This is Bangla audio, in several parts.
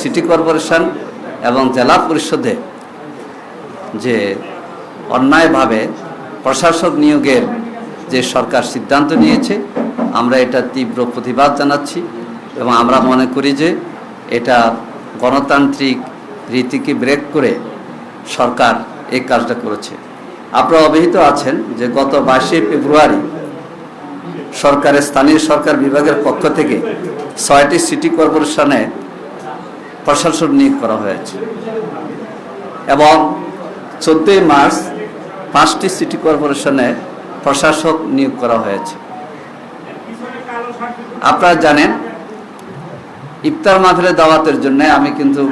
সিটি কর্পোরেশন এবং জেলা পরিষদে যে অন্যায়ভাবে প্রশাসক নিয়োগের যে সরকার সিদ্ধান্ত নিয়েছে, আমরা এটা তীব্র প্রতিবাদ জানাচ্ছি এবং আমরা মনে করি যে এটা গণতান্ত্রিক রীতিকে ব্রেক করে সরকার এই কাজটা করেছে। আপনারা অবহিত আছেন যে গত 22 ফেব্রুয়ারি সরকারের স্থানীয় সরকার বিভাগের পক্ষ থেকে 6টি সিটি কর্পোরেশনে প্রশাসক নিয়োগ করা হয়েছে এবং 14 মার্চ 5টি সিটি কর্পোরেশনে প্রশাসক নিয়োগ করা হয়েছে। আপনারা জানেন, ইফতার মাহফিলে দাওয়াতের জন্য আমি কিন্তু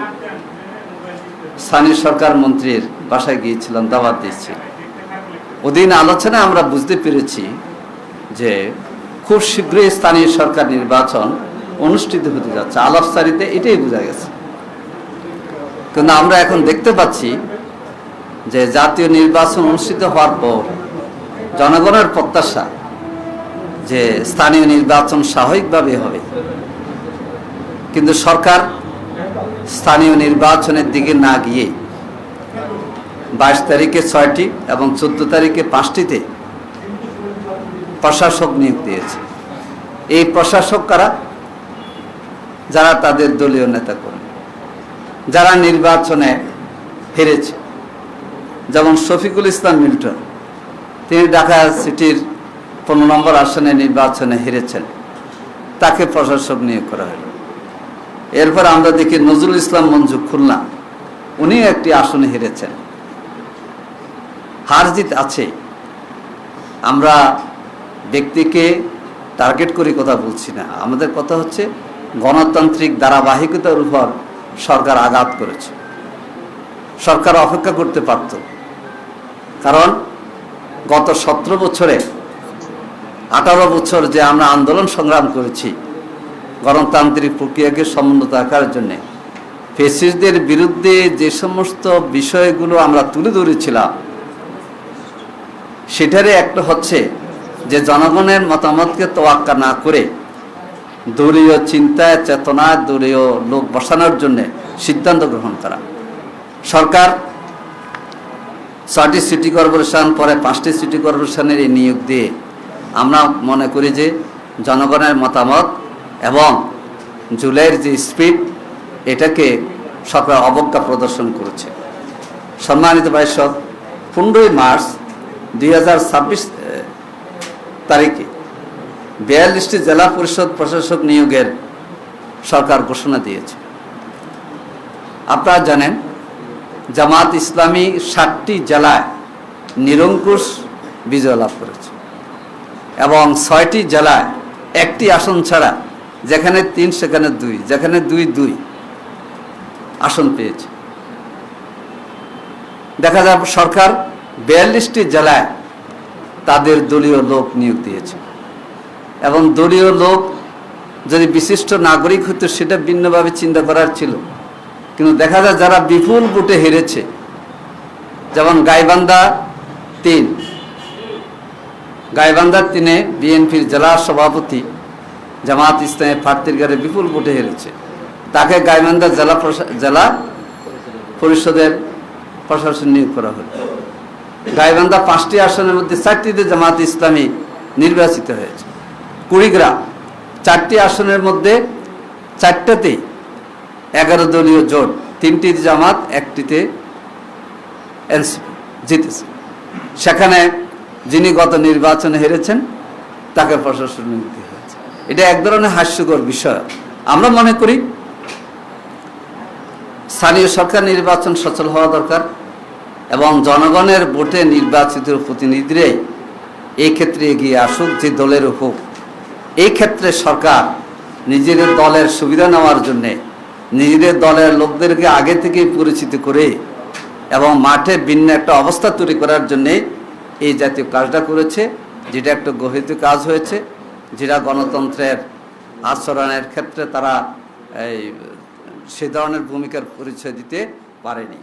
স্থানীয় সরকার মন্ত্রীর বাসায় গিয়েছিলাম, দাওয়াত দিয়েছি। ওদিন আলোচনায় আমরা বুঝতে পেরেছি যে খুব শীঘ্রই স্থানীয় সরকার নির্বাচন অনুষ্ঠিত হতে যাচ্ছে। আলাপসারিতে এটাই বোঝা গেছে। কিন্তু আমরা এখন দেখতে পাচ্ছি যে জাতীয় নির্বাচন অনুষ্ঠিত হওয়ার পর জনগণের প্রত্যাশা যে স্থানীয় নির্বাচন স্বাভাবিকভাবে হবে, কিন্তু সরকার স্থানীয় নির্বাচনের দিকে না গিয়ে 22 তারিখে 6টি এবং 14 তারিখে 5টিতে প্রশাসক নিয়োগ দিয়েছে। এই প্রশাসক কারা? যারা তাদের দলীয় নেতাকর্মী, যারা নির্বাচনে হেরেছে। যেমন শফিকুল ইসলাম মিল্টন, তিনি ঢাকা সিটির 15 নম্বর আসনে নির্বাচনে হেরেছেন, তাকে প্রশাসক নিয়োগ করা হলো। এরপর আমরা দেখি নজরুল ইসলাম মঞ্জু, খুলনা, উনি একটি আসনে হেরেছেন। হার জিত আছে, আমরা ব্যক্তিকে টার্গেট করে কথা বলছি না। আমাদের কথা হচ্ছে গণতান্ত্রিক ধারাবাহিকতার উপর সরকার আঘাত করেছে। সরকার অপেক্ষা করতে পারত, কারণ গত 17 বছরে 18 বছর যে আমরা আন্দোলন সংগ্রাম করেছি গণতান্ত্রিক প্রক্রিয়াকে সমুন্নত রাখার জন্যে, ফ্যাসিস্টদের বিরুদ্ধে যে সমস্ত বিষয়গুলো আমরা তুলে ধরেছিলাম, সেটারই একটা হচ্ছে যে জনগণের মতামতকে তোয়াক্কা না করে দলীয় চিন্তায় চেতনায় দলীয় লোক বসানোর জন্য সিদ্ধান্ত গ্রহণ করা। সরকার 6টি সিটি কর্পোরেশন, পরে 5টি সিটি কর্পোরেশনের এই নিয়োগ দিয়ে আমরা মনে করি যে জনগণের মতামত এবং জুলাইয়ের যে স্পিড, এটাকে সরকার অবজ্ঞা প্রদর্শন করেছে। সম্মানিত ভাইসব, 15 মার্চ 2026 তারিখে 42টি জেলা পরিষদ প্রশাসক নিয়োগের সরকার ঘোষণা দিয়েছে। আপনারা জানেন, জামাত ইসলামী 7টি জেলায় নিরঙ্কুশ বিজয় লাভ করেছে এবং 6টি জেলায় একটি আসন ছাড়া, যেখানে 3 সেখানে 2, যেখানে 2 আসন পেয়েছে। দেখা যায় সরকার 42টি জেলায় তাদের দলীয় লোক নিয়োগ দিয়েছে এবং দলীয় লোক যদি বিশিষ্ট নাগরিক হতো সেটা ভিন্নভাবে চিন্তা করার ছিল। কিন্তু দেখা যায় যারা বিপুল ভোটে হেরেছে, যেমন গাইবান্ধা 3-এ বিএনপির জেলা সভাপতি জামাত ইসলামের প্রার্থীর গাড়ি বিপুল ভোটে হেরেছে, তাকে গাইবান্ধা জেলা পরিষদের প্রশাসন নিয়োগ করা হলো। গাইবান্ধা 5টি আসনের মধ্যে 4টিতে জামাত ইসলামী নির্বাচিত হয়েছে। কুড়িগ্রাম 4টি আসনের মধ্যে 4টাতেই 11 দলীয় জোট, 3টিতে জামাত, 1টিতে এনসিপি জিতেছে। সেখানে যিনি গত নির্বাচনে হেরেছেন তাকে প্রশাসন নিয়োগ হয়েছে। এটা এক ধরনের হাস্যকর বিষয়। আমরা মনে করি স্থানীয় সরকার নির্বাচন সচল হওয়া দরকার এবং জনগণের ভোটে নির্বাচিত প্রতিনিধিরাই এই ক্ষেত্রে এগিয়ে আসুক, যে দলের হোক। এই ক্ষেত্রে সরকার নিজেদের দলের সুবিধা নেওয়ার জন্যে নিজেদের দলের লোকদেরকে আগে থেকেই পরিচিত করে এবং মাঠে ভিন্ন একটা অবস্থা তৈরি করার জন্যে এই জাতীয় কাজটা করেছে, যেটা একটা গহিত কাজ হয়েছে, যেটা গণতন্ত্রের আচরণের ক্ষেত্রে তারা সে ধরনের ভূমিকার পরিচয় দিতে পারেনি।